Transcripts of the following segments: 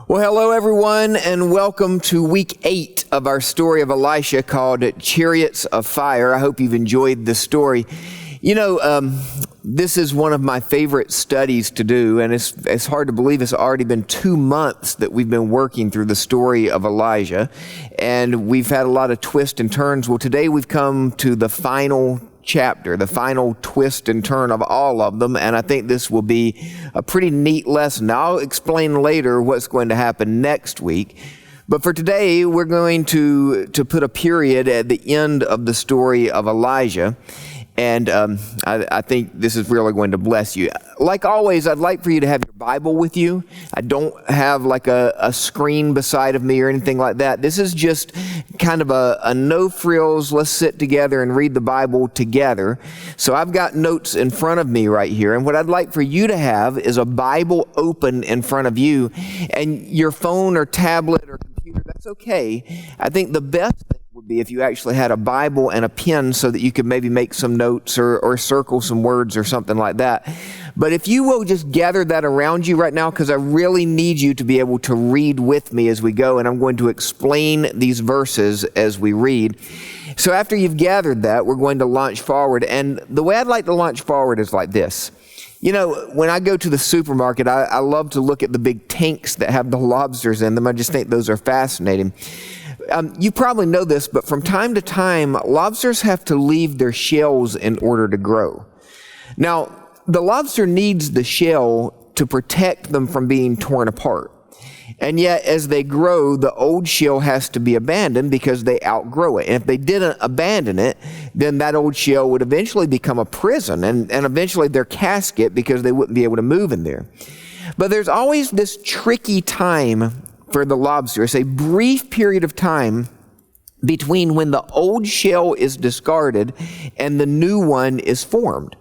Well, hello everyone, and welcome to week 8 of our story of Elisha called Chariots of Fire. I hope you've enjoyed this story. You know, this is one of my favorite studies to do, and it's hard to believe it's already been 2 months that we've been working through the story of Elijah, and we've had a lot of twists and turns. Well, today we've come to the final chapter, the final twist and turn of all of them, and I think this will be a pretty neat lesson. Now, I'll explain later what's going to happen next week, but for today, we're going to put a period at the end of the story of Elijah, and I think this is really going to bless you. Like always, I'd like for you to have your Bible with you. I don't have like a screen beside of me or anything like that. This is just kind of a no frills, let's sit together and read the Bible together. So I've got notes in front of me right here, and what I'd like for you to have is a Bible open in front of you, and your phone or tablet or computer, that's okay. I think the best thing would be if you actually had a Bible and a pen so that you could maybe make some notes or circle some words or something like that. But if you will just gather that around you right now, because I really need you to be able to read with me as we go, and I'm going to explain these verses as we read. So after you've gathered that, we're going to launch forward, and the way I'd like to launch forward is like this. You know, when I go to the supermarket, I love to look at the big tanks that have the lobsters in them. I just think those are fascinating. You probably know this, but from time to time, lobsters have to leave their shells in order to grow. Now, the lobster needs the shell to protect them from being torn apart. And yet, as they grow, the old shell has to be abandoned because they outgrow it. And if they didn't abandon it, then that old shell would eventually become a prison and eventually their casket, because they wouldn't be able to move in there. But there's always this tricky time for the lobster. It's a brief period of time between when the old shell is discarded and the new one is formed.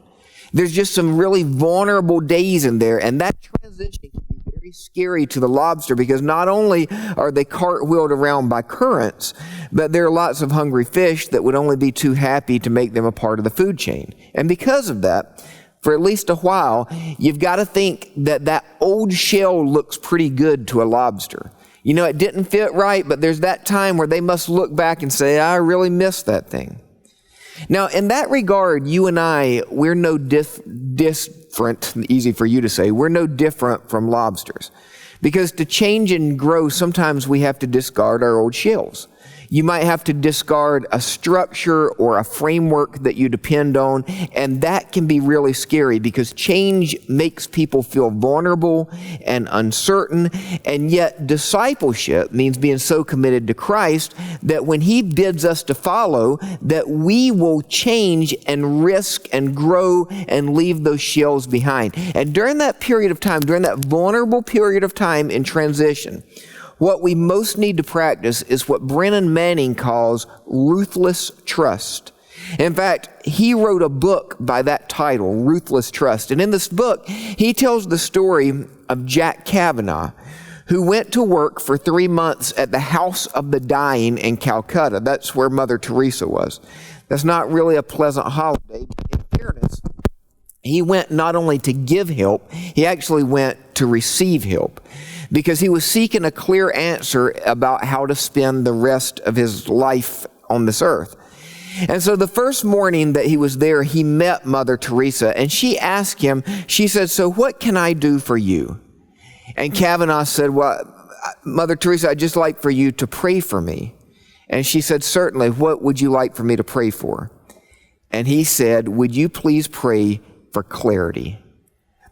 There's just some really vulnerable days in there, and that transition can be very scary to the lobster, because not only are they cartwheeled around by currents, but there are lots of hungry fish that would only be too happy to make them a part of the food chain. And because of that, for at least a while, you've got to think that that old shell looks pretty good to a lobster. You know, it didn't fit right, but there's that time where they must look back and say, I really miss that thing. Now, in that regard, you and I, we're no different, easy for you to say, we're no different from lobsters. Because to change and grow, sometimes we have to discard our old shells. You might have to discard a structure or a framework that you depend on, and that can be really scary because change makes people feel vulnerable and uncertain, and yet discipleship means being so committed to Christ that when He bids us to follow, that we will change and risk and grow and leave those shells behind. And during that period of time, during that vulnerable period of time in transition, what we most need to practice is what Brennan Manning calls ruthless trust. In fact, he wrote a book by that title, Ruthless Trust. And in this book, he tells the story of Jack Kavanaugh, who went to work for 3 months at the House of the Dying in Calcutta. That's where Mother Teresa was. That's not really a pleasant holiday. In fairness, he went not only to give help, he actually went to receive help, because he was seeking a clear answer about how to spend the rest of his life on this earth. And so the first morning that he was there, he met Mother Teresa, and she asked him, she said, so what can I do for you? And Kavanaugh said, well, Mother Teresa, I'd just like for you to pray for me. And she said, certainly, what would you like for me to pray for? And he said, would you please pray for clarity?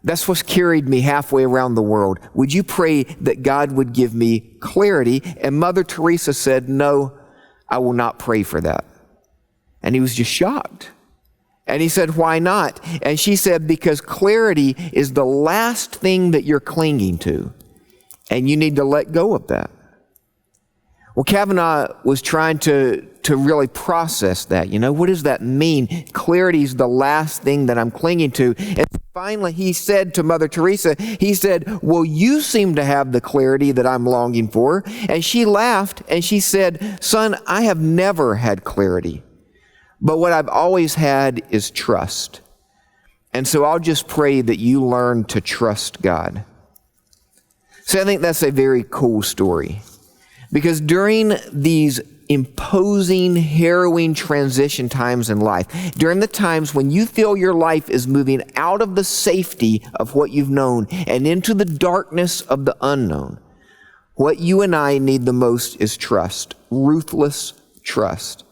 That's what's carried me halfway around the world. Would you pray that God would give me clarity? And Mother Teresa said, no, I will not pray for that. And he was just shocked. And he said, why not? And she said, because clarity is the last thing that you're clinging to, and you need to let go of that. Well, Kavanaugh was trying to really process that. You know, what does that mean? Clarity is the last thing that I'm clinging to. And finally, he said to Mother Teresa, he said, well, you seem to have the clarity that I'm longing for. And she laughed and she said, son, I have never had clarity, but what I've always had is trust. And so I'll just pray that you learn to trust God. So I think that's a very cool story, because during these imposing, harrowing transition times in life, during the times when you feel your life is moving out of the safety of what you've known and into the darkness of the unknown, what you and I need the most is trust, ruthless trust.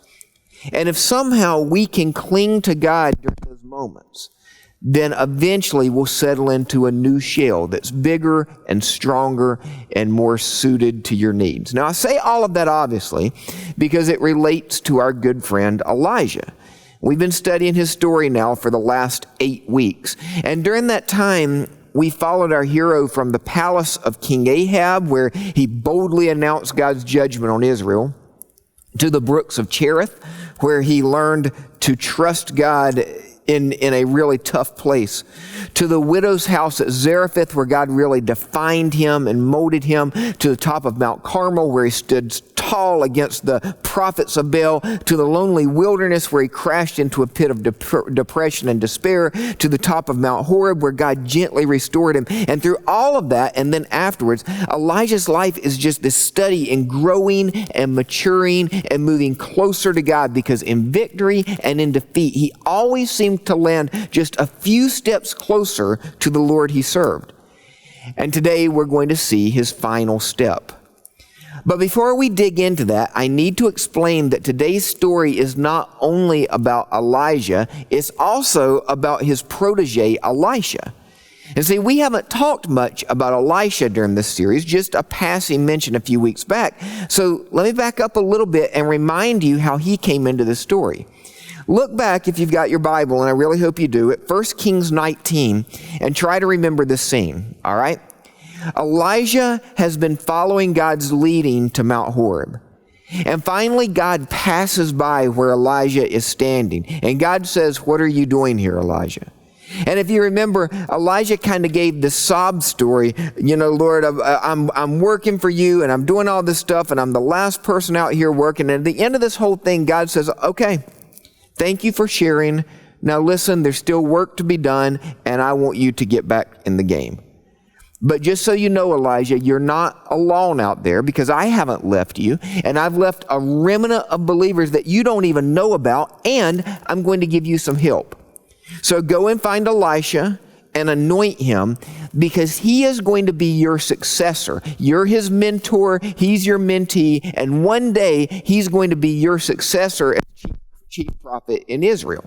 And if somehow we can cling to God during those moments, then eventually we'll settle into a new shell that's bigger and stronger and more suited to your needs. Now, I say all of that obviously because it relates to our good friend Elijah. We've been studying his story now for the last 8 weeks. And during that time, we followed our hero from the palace of King Ahab, where he boldly announced God's judgment on Israel, to the brooks of Cherith, where he learned to trust God in a really tough place, to the widow's house at Zarephath, where God really defined him and molded him, to the top of Mount Carmel, where he stood tall against the prophets of Baal, to the lonely wilderness, where he crashed into a pit of depression and despair, to the top of Mount Horeb, where God gently restored him. And through all of that, and then afterwards, Elijah's life is just this study in growing and maturing and moving closer to God, because in victory and in defeat, he always seemed to land just a few steps closer to the Lord he served. And today we're going to see his final step. But before we dig into that, I need to explain that today's story is not only about Elijah, it's also about his protege, Elisha. And see, we haven't talked much about Elisha during this series, just a passing mention a few weeks back. So let me back up a little bit and remind you how he came into this story. Look back, if you've got your Bible, and I really hope you do, at 1 Kings 19, and try to remember this scene, all right? Elijah has been following God's leading to Mount Horeb. And finally, God passes by where Elijah is standing. And God says, "What are you doing here, Elijah?" And if you remember, Elijah kind of gave the sob story, Lord, I'm working for you, and I'm doing all this stuff, and I'm the last person out here working. And at the end of this whole thing, God says, "Okay, thank you for sharing. Now listen, there's still work to be done, and I want you to get back in the game. But just so you know, Elijah, you're not alone out there, because I haven't left you, and I've left a remnant of believers that you don't even know about, and I'm going to give you some help. So go and find Elisha and anoint him, because he is going to be your successor. You're his mentor, he's your mentee, and one day he's going to be your successor as chief prophet in Israel."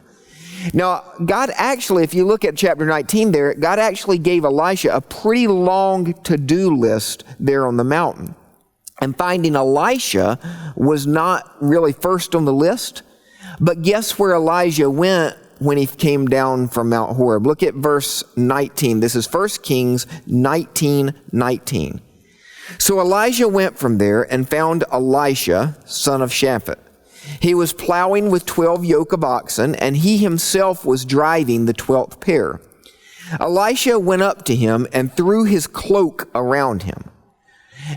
Now, God actually, if you look at chapter 19 there, God actually gave Elisha a pretty long to-do list there on the mountain. And finding Elisha was not really first on the list. But guess where Elijah went when he came down from Mount Horeb? Look at verse 19. This is 1 Kings 19:19. So Elijah went from there and found Elisha, son of Shaphat. He was plowing with 12 yoke of oxen, and he himself was driving the 12th pair. Elisha went up to him and threw his cloak around him.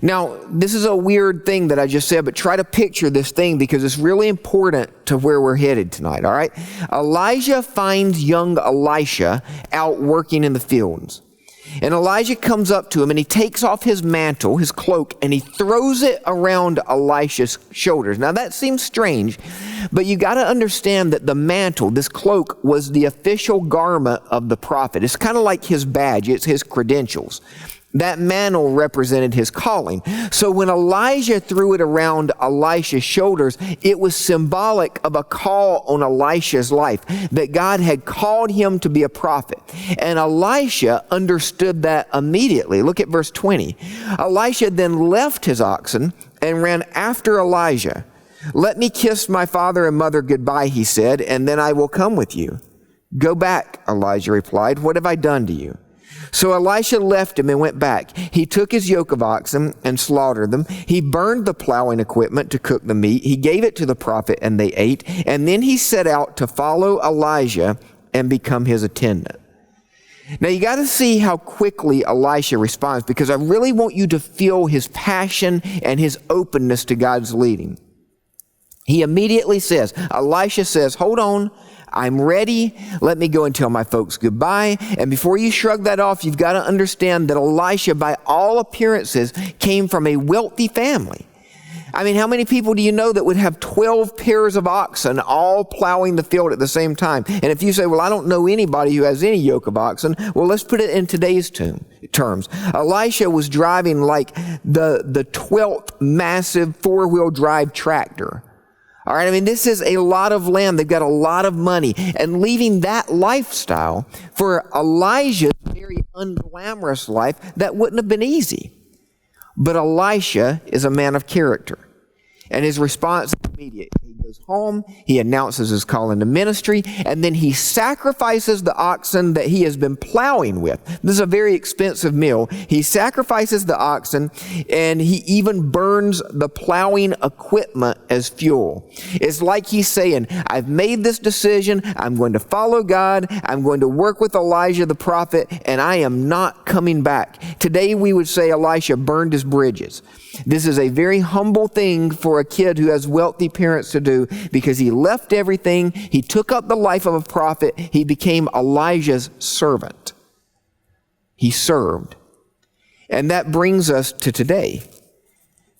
Now, this is a weird thing that I just said, but try to picture this thing, because it's really important to where we're headed tonight, all right? Elijah finds young Elisha out working in the fields. And Elijah comes up to him, and he takes off his mantle, his cloak, and he throws it around Elisha's shoulders. Now that seems strange, but you got to understand that the mantle, this cloak, was the official garment of the prophet. It's kind of like his badge, it's his credentials. That mantle represented his calling. So when Elijah threw it around Elisha's shoulders, it was symbolic of a call on Elisha's life, that God had called him to be a prophet. And Elisha understood that immediately. Look at verse 20. Elisha then left his oxen and ran after Elijah. "Let me kiss my father and mother goodbye," he said, "and then I will come with you." "Go back," Elijah replied. "What have I done to you?" So Elisha left him and went back. He took his yoke of oxen and slaughtered them. He burned the plowing equipment to cook the meat. He gave it to the prophet, and they ate. And then he set out to follow Elijah and become his attendant. Now you got to see how quickly Elisha responds, because I really want you to feel his passion and his openness to God's leading. He immediately says, Elisha says, hold on, I'm ready. Let me go and tell my folks goodbye. And before you shrug that off, you've got to understand that Elisha, by all appearances, came from a wealthy family. I mean, how many people do you know that would have 12 pairs of oxen all plowing the field at the same time? And if you say, well, I don't know anybody who has any yoke of oxen, well, let's put it in today's terms. Elisha was driving like the 12th massive four-wheel drive tractor. All right, I mean, this is a lot of land. They've got a lot of money. And leaving that lifestyle for Elijah's very unglamorous life, that wouldn't have been easy. But Elisha is a man of character. And his response is immediate. He goes home, he announces his call into ministry, and then he sacrifices the oxen that he has been plowing with. This is a very expensive meal. He sacrifices the oxen, and he even burns the plowing equipment as fuel. It's like he's saying, I've made this decision, I'm going to follow God, I'm going to work with Elijah the prophet, and I am not coming back. Today we would say Elisha burned his bridges. This is a very humble thing for a kid who has wealthy parents to do, because he left everything. He took up the life of a prophet. He became Elijah's servant. He served. And that brings us to today,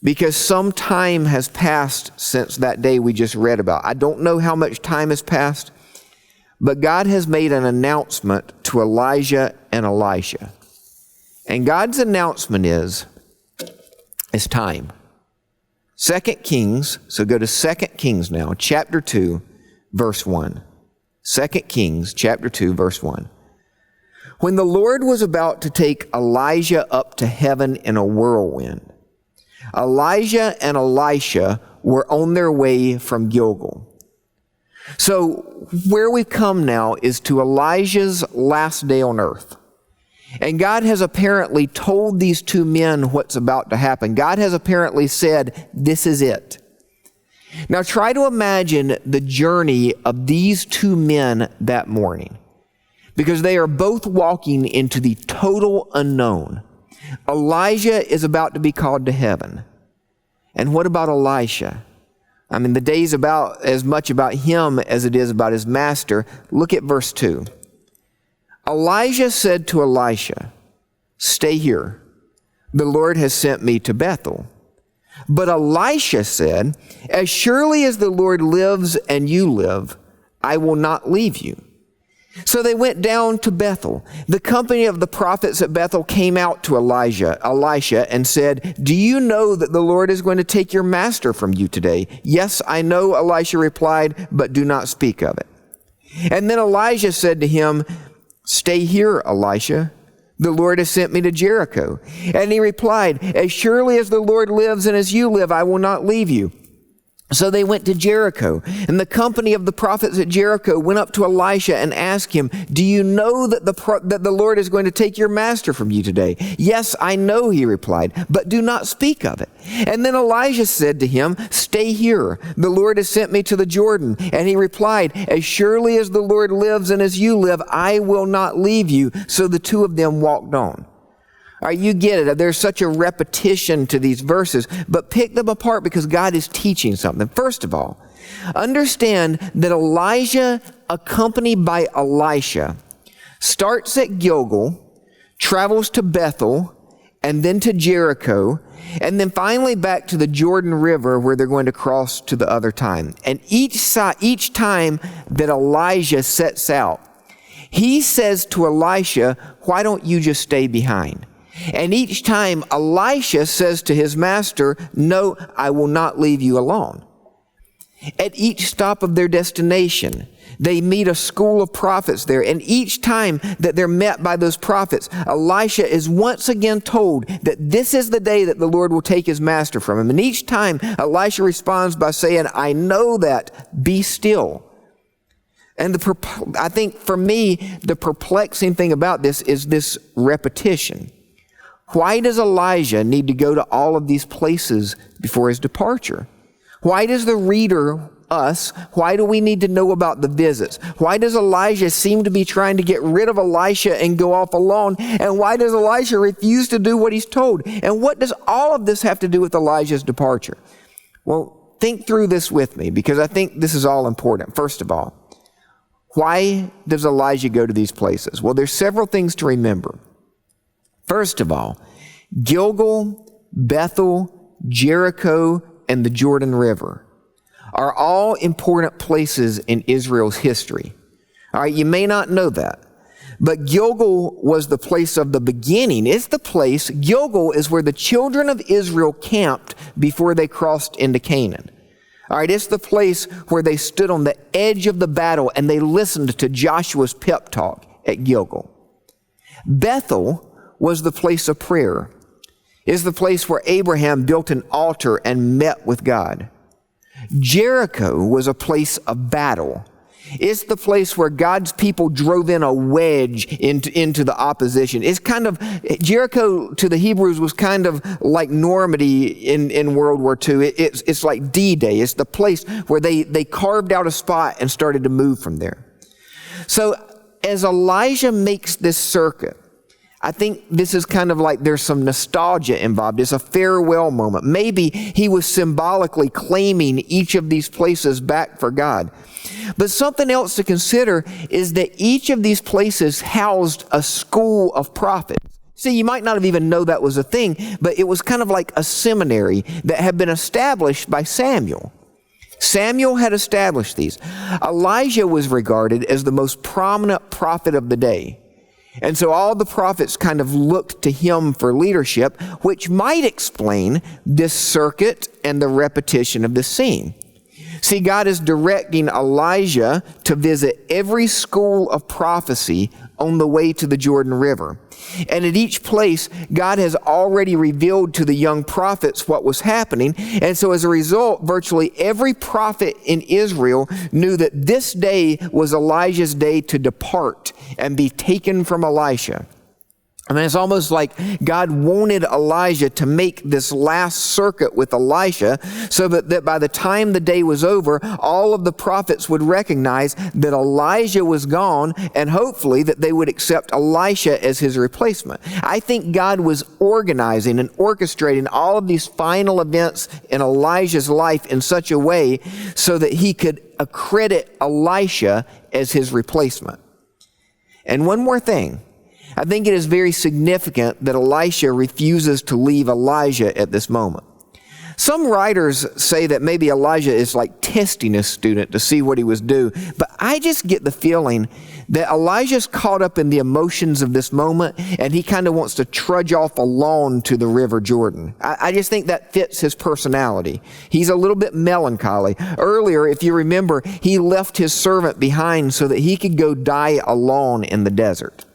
because some time has passed since that day we just read about. I don't know how much time has passed, but God has made an announcement to Elijah and Elisha. And God's announcement is, it's time. 2 Kings, so go to 2 Kings now, chapter 2, verse 1. 2 Kings, chapter 2, verse 1. When the Lord was about to take Elijah up to heaven in a whirlwind, Elijah and Elisha were on their way from Gilgal. So where we've come now is to Elijah's last day on earth. And God has apparently told these two men what's about to happen. God has apparently said, this is it. Now try to imagine the journey of these two men that morning, because they are both walking into the total unknown. Elijah is about to be called to heaven. And what about Elisha? I mean, the day's about as much about him as it is about his master. Look at verse 2. Elijah said to Elisha, stay here. The Lord has sent me to Bethel. But Elisha said, as surely as the Lord lives and you live, I will not leave you. So they went down to Bethel. The company of the prophets at Bethel came out to Elisha, and said, do you know that the Lord is going to take your master from you today? Yes, I know, Elisha replied, but do not speak of it. And then Elijah said to him, stay here, Elisha. The Lord has sent me to Jericho. And he replied, as surely as the Lord lives and as you live, I will not leave you. So they went to Jericho, and the company of the prophets at Jericho went up to Elisha and asked him, do you know that the Lord is going to take your master from you today? Yes, I know, he replied, but do not speak of it. And then Elijah said to him, stay here. The Lord has sent me to the Jordan. And he replied, as surely as the Lord lives and as you live, I will not leave you. So the two of them walked on. All right, you get it. There's such a repetition to these verses, but pick them apart because God is teaching something. First of all, understand that Elijah, accompanied by Elisha, starts at Gilgal, travels to Bethel, and then to Jericho, and then finally back to the Jordan River where they're going to cross to the other time. And each time that Elijah sets out, he says to Elisha, why don't you just stay behind? And each time Elisha says to his master, no, I will not leave you alone. At each stop of their destination, they meet a school of prophets there. And each time that they're met by those prophets, Elisha is once again told that this is the day that the Lord will take his master from him. And each time Elisha responds by saying, I know that, be still. And I think for me, the perplexing thing about this is this repetition. Why does Elijah need to go to all of these places before his departure? Why does the reader, us, why do we need to know about the visits? Why does Elijah seem to be trying to get rid of Elisha and go off alone? And why does Elisha refuse to do what he's told? And what does all of this have to do with Elijah's departure? Well, think through this with me, because I think this is all important. First of all, why does Elijah go to these places? Well, there's several things to remember. First of all, Gilgal, Bethel, Jericho, and the Jordan River are all important places in Israel's history. All right, you may not know that, but Gilgal was the place of the beginning. It's the place, Gilgal is where the children of Israel camped before they crossed into Canaan. All right, it's the place where they stood on the edge of the battle and they listened to Joshua's pep talk at Gilgal. Bethel was the place of prayer. It's the place where Abraham built an altar and met with God. Jericho was a place of battle. It's the place where God's people drove in a wedge into the opposition. It's kind of, Jericho to the Hebrews was kind of like Normandy in World War II. It's like D-Day. It's the place where they carved out a spot and started to move from there. So as Elijah makes this circuit, I think this is kind of like there's some nostalgia involved. It's a farewell moment. Maybe he was symbolically claiming each of these places back for God. But something else to consider is that each of these places housed a school of prophets. See, you might not have even known that was a thing, but it was kind of like a seminary that had been established by Samuel. Samuel had established these. Elijah was regarded as the most prominent prophet of the day. And so all the prophets kind of looked to him for leadership, which might explain this circuit and the repetition of the scene. See, God is directing Elijah to visit every school of prophecy on the way to the Jordan River. And at each place, God has already revealed to the young prophets what was happening. And so as a result, virtually every prophet in Israel knew that this day was Elijah's day to depart and be taken from Elisha. I mean, it's almost like God wanted Elijah to make this last circuit with Elisha so that by the time the day was over, all of the prophets would recognize that Elijah was gone and hopefully that they would accept Elisha as his replacement. I think God was organizing and orchestrating all of these final events in Elijah's life in such a way so that he could accredit Elisha as his replacement. And one more thing. I think it is very significant that Elisha refuses to leave Elijah at this moment. Some writers say that maybe Elijah is like testing his student to see what he was due, but I just get the feeling that Elijah's caught up in the emotions of this moment and he kind of wants to trudge off alone to the river Jordan. I just think that fits his personality. He's a little bit melancholy. Earlier, if you remember, he left his servant behind so that he could go die alone in the desert.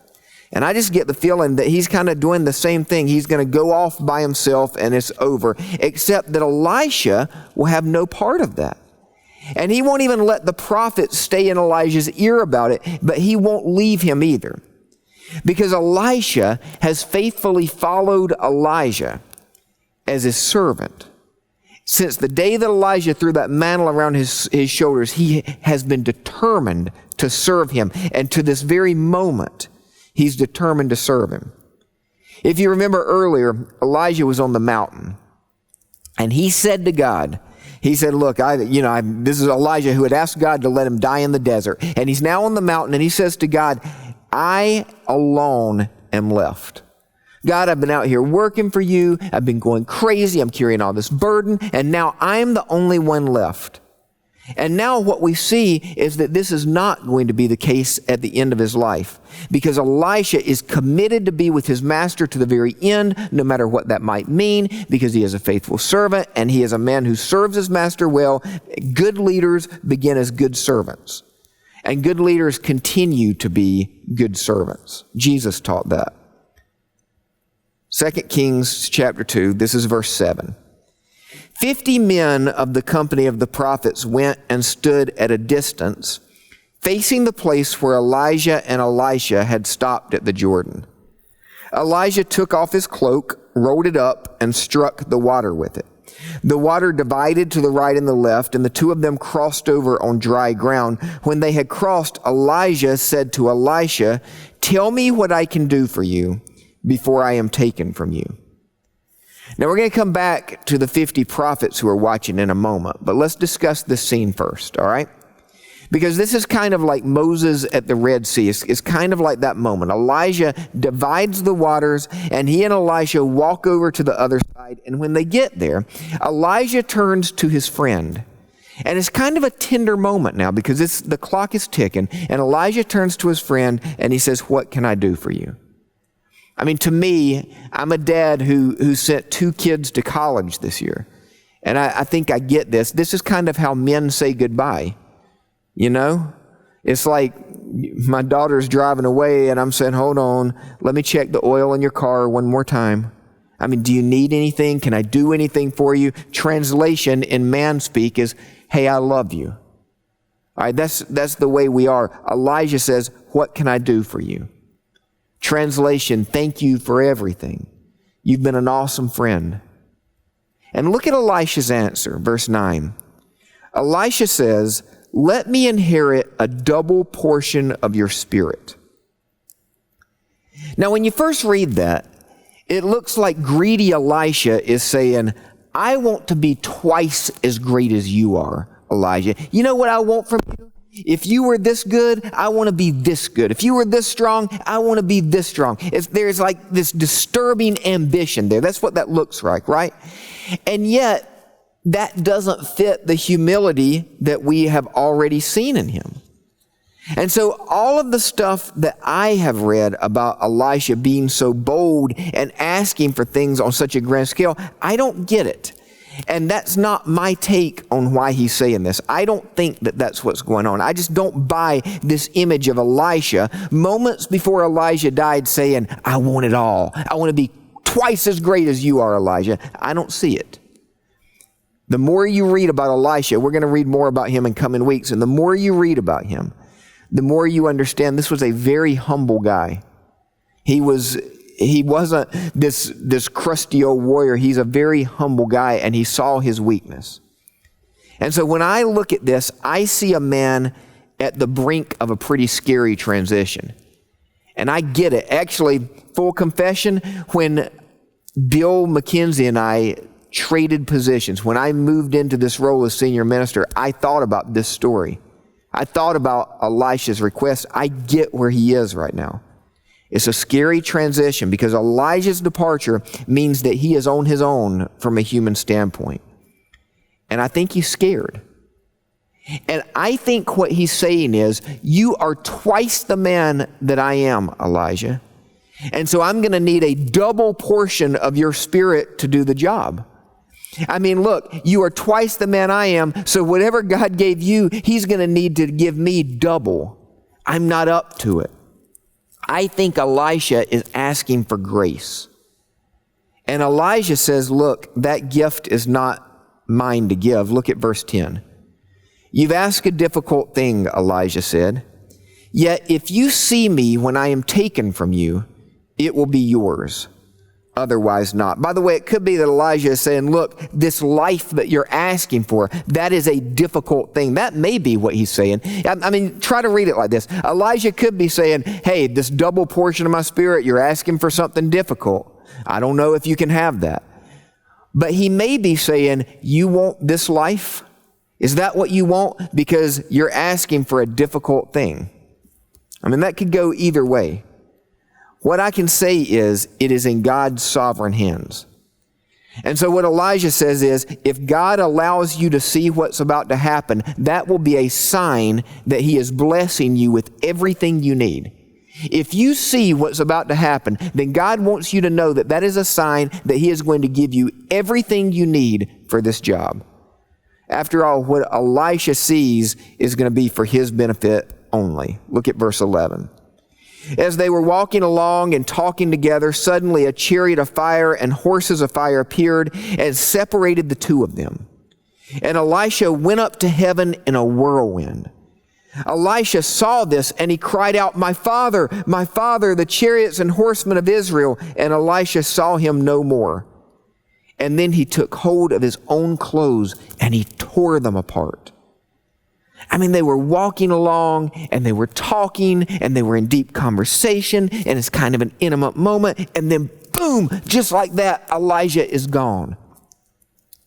And I just get the feeling that he's kind of doing the same thing. He's going to go off by himself and it's over. Except that Elisha will have no part of that. And he won't even let the prophet stay in Elijah's ear about it, but he won't leave him either. Because Elisha has faithfully followed Elijah as his servant. Since the day that Elijah threw that mantle around his shoulders, he has been determined to serve him. And to this very moment, he's determined to serve him. If you remember earlier, Elijah was on the mountain. And he said to God, he said, look, this is Elijah who had asked God to let him die in the desert. And he's now on the mountain and he says to God, I alone am left. God, I've been out here working for you. I've been going crazy. I'm carrying all this burden. And now I'm the only one left. And now what we see is that this is not going to be the case at the end of his life, because Elisha is committed to be with his master to the very end, no matter what that might mean, because he is a faithful servant and he is a man who serves his master well. Good leaders begin as good servants, and good leaders continue to be good servants. Jesus taught that. 2 Kings chapter 2, this is verse 7. 50 men of the company of the prophets went and stood at a distance, facing the place where Elijah and Elisha had stopped at the Jordan. Elijah took off his cloak, rolled it up, and struck the water with it. The water divided to the right and the left, and the two of them crossed over on dry ground. When they had crossed, Elijah said to Elisha, "Tell me what I can do for you before I am taken from you." Now we're going to come back to the 50 prophets who are watching in a moment, but let's discuss this scene first, all right? Because this is kind of like Moses at the Red Sea. It's kind of like that moment. Elijah divides the waters, and he and Elisha walk over to the other side. And when they get there, Elijah turns to his friend. And it's kind of a tender moment now because the clock is ticking. And Elijah turns to his friend, and he says, "What can I do for you?" I mean, to me, I'm a dad who sent 2 kids to college this year. And I think I get this. This is kind of how men say goodbye. You know, it's like my daughter's driving away and I'm saying, "Hold on, let me check the oil in your car one more time. I mean, do you need anything? Can I do anything for you?" Translation in man speak is, "Hey, I love you." All right, that's the way we are. Elijah says, "What can I do for you?" Translation, "Thank you for everything. You've been an awesome friend." And look at Elisha's answer, verse 9. Elisha says, "Let me inherit a double portion of your spirit." Now, when you first read that, it looks like greedy Elisha is saying, "I want to be twice as great as you are, Elijah. You know what I want from you? If you were this good, I want to be this good. If you were this strong, I want to be this strong." There's like this disturbing ambition there. That's what that looks like, right? And yet, that doesn't fit the humility that we have already seen in him. And so all of the stuff that I have read about Elisha being so bold and asking for things on such a grand scale, I don't get it. And that's not my take on why he's saying this. I don't think that that's what's going on. I just don't buy this image of Elisha moments before Elijah died saying, "I want it all. I want to be twice as great as you are, Elijah." I don't see it. The more you read about Elisha, we're going to read more about him in coming weeks, and the more you read about him, the more you understand this was a very humble guy. He wasn't this crusty old warrior. He's a very humble guy, and he saw his weakness. And so when I look at this, I see a man at the brink of a pretty scary transition. And I get it. Actually, full confession, when Bill McKenzie and I traded positions, when I moved into this role as senior minister, I thought about this story. I thought about Elisha's request. I get where he is right now. It's a scary transition because Elijah's departure means that he is on his own from a human standpoint. And I think he's scared. And I think what he's saying is, "You are twice the man that I am, Elijah. And so I'm going to need a double portion of your spirit to do the job. I mean, look, you are twice the man I am, so whatever God gave you, he's going to need to give me double. I'm not up to it." I think Elisha is asking for grace. And Elijah says, "Look, that gift is not mine to give." Look at verse 10. "You've asked a difficult thing," Elijah said. "Yet if you see me when I am taken from you, it will be yours. Otherwise not." By the way, it could be that Elijah is saying, "Look, this life that you're asking for, that is a difficult thing." That may be what he's saying. I mean, try to read it like this. Elijah could be saying, "Hey, this double portion of my spirit, you're asking for something difficult. I don't know if you can have that." But he may be saying, "You want this life? Is that what you want? Because you're asking for a difficult thing." I mean, that could go either way. What I can say is, it is in God's sovereign hands. And so what Elijah says is, if God allows you to see what's about to happen, that will be a sign that he is blessing you with everything you need. If you see what's about to happen, then God wants you to know that that is a sign that he is going to give you everything you need for this job. After all, what Elisha sees is going to be for his benefit only. Look at verse 11. "As they were walking along and talking together, suddenly a chariot of fire and horses of fire appeared and separated the two of them. And Elisha went up to heaven in a whirlwind. Elisha saw this and he cried out, my father, the chariots and horsemen of Israel." And Elisha saw him no more. And then he took hold of his own clothes and he tore them apart. I mean, they were walking along and they were talking and they were in deep conversation and it's kind of an intimate moment. And then boom, just like that, Elijah is gone.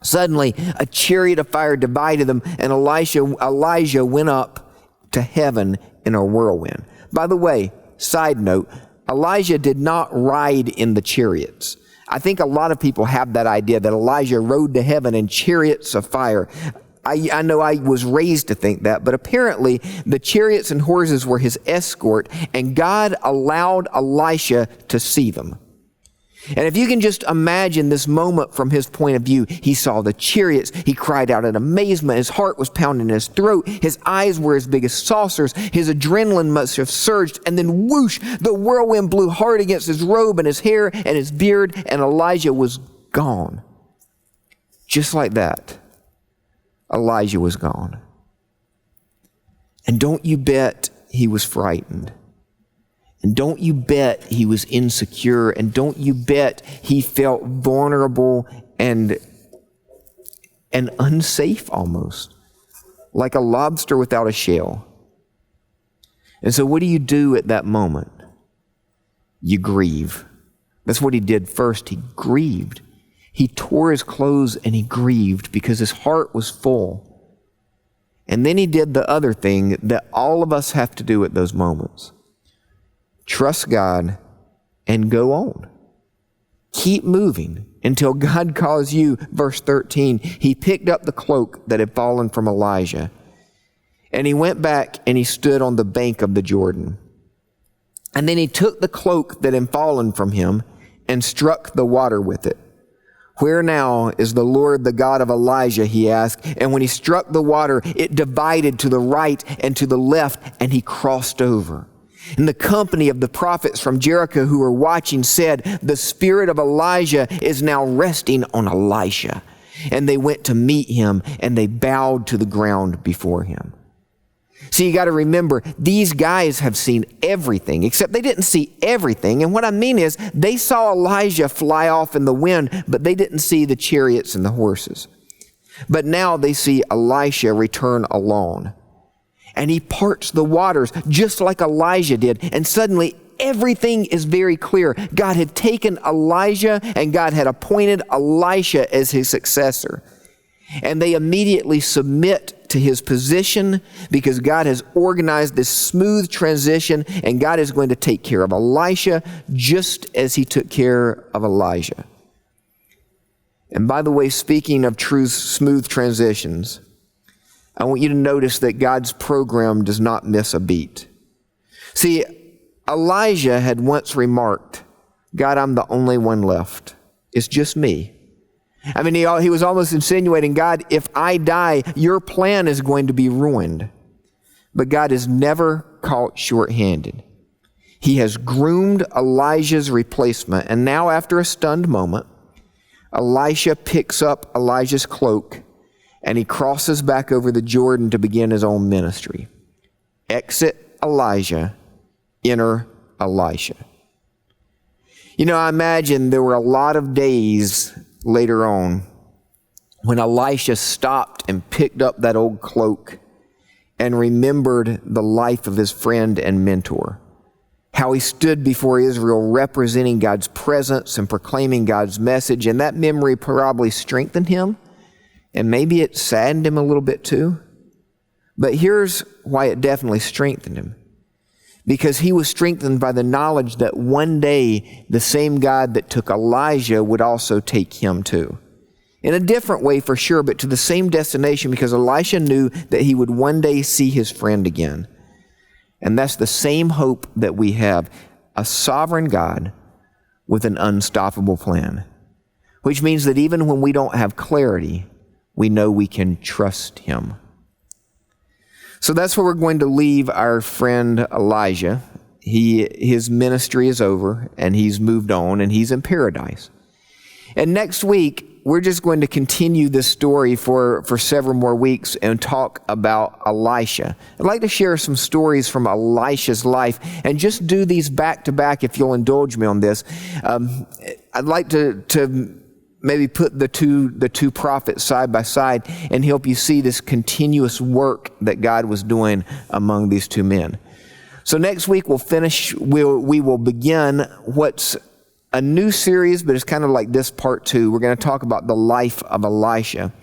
Suddenly, a chariot of fire divided them, and Elijah went up to heaven in a whirlwind. By the way, side note, Elijah did not ride in the chariots. I think a lot of people have that idea that Elijah rode to heaven in chariots of fire. I know I was raised to think that, but apparently the chariots and horses were his escort, and God allowed Elisha to see them. And if you can just imagine this moment from his point of view, he saw the chariots, he cried out in amazement, his heart was pounding in his throat, his eyes were as big as saucers, his adrenaline must have surged, and then whoosh, the whirlwind blew hard against his robe and his hair and his beard, and Elijah was gone. Just like that, Elijah was gone. And don't you bet he was frightened. And don't you bet he was insecure, and don't you bet he felt vulnerable and unsafe almost, like a lobster without a shell. And so what do you do at that moment? You grieve. That's what he did first. He grieved. He tore his clothes and he grieved because his heart was full. And then he did the other thing that all of us have to do at those moments. Trust God and go on. Keep moving until God calls you. Verse 13, he picked up the cloak that had fallen from Elijah, and he went back and he stood on the bank of the Jordan. And then he took the cloak that had fallen from him and struck the water with it. Where now is the Lord, the God of Elijah, he asked. And when he struck the water, it divided to the right and to the left, and he crossed over. And the company of the prophets from Jericho who were watching said, the spirit of Elijah is now resting on Elisha. And they went to meet him, and they bowed to the ground before him. See, you got to remember, these guys have seen everything, except they didn't see everything. And what I mean is, they saw Elijah fly off in the wind, but they didn't see the chariots and the horses. But now they see Elisha return alone. And he parts the waters just like Elijah did. And suddenly everything is very clear. God had taken Elijah and God had appointed Elisha as his successor. And they immediately submit to his position because God has organized this smooth transition, and God is going to take care of Elisha just as he took care of Elijah. And by the way, speaking of true smooth transitions, I want you to notice that God's program does not miss a beat. See, Elijah had once remarked, God, I'm the only one left. It's just me. I mean, he was almost insinuating, God, if I die, your plan is going to be ruined. But God is never caught short-handed. He has groomed Elijah's replacement, and now after a stunned moment, Elisha picks up Elijah's cloak and he crosses back over the Jordan to begin his own ministry. Exit Elijah, enter Elisha. You know, I imagine there were a lot of days later on when Elisha stopped and picked up that old cloak and remembered the life of his friend and mentor. How he stood before Israel representing God's presence and proclaiming God's message, and that memory probably strengthened him. And maybe it saddened him a little bit too. But here's why it definitely strengthened him. Because he was strengthened by the knowledge that one day the same God that took Elijah would also take him too. In a different way for sure, but to the same destination, because Elisha knew that he would one day see his friend again. And that's the same hope that we have. A sovereign God with an unstoppable plan. Which means that even when we don't have clarity, we know we can trust him. So that's where we're going to leave our friend Elijah. His ministry is over, and he's moved on, and he's in paradise. And next week, we're just going to continue this story for several more weeks and talk about Elisha. I'd like to share some stories from Elisha's life and just do these back to back if you'll indulge me on this. I'd like to maybe put the two prophets side by side and help you see this continuous work that God was doing among these two men. So next week we will begin what's a new series, but it's kind of like this part 2. We're going to talk about the life of Elisha.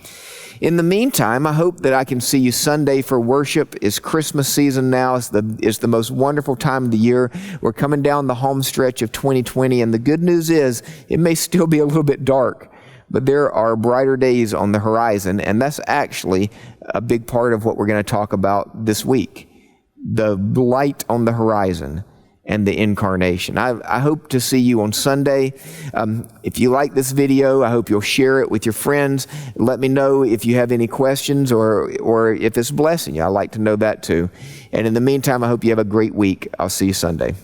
In the meantime, I hope that I can see you Sunday for worship. It's Christmas season now. It's the most wonderful time of the year. We're coming down the home stretch of 2020, and the good news is it may still be a little bit dark, but there are brighter days on the horizon, and that's actually a big part of what we're going to talk about this week. The light on the horizon and the incarnation. I hope to see you on Sunday. If you like this video, I hope you'll share it with your friends. Let me know if you have any questions or if it's blessing you. I'd like to know that too. And in the meantime, I hope you have a great week. I'll see you Sunday.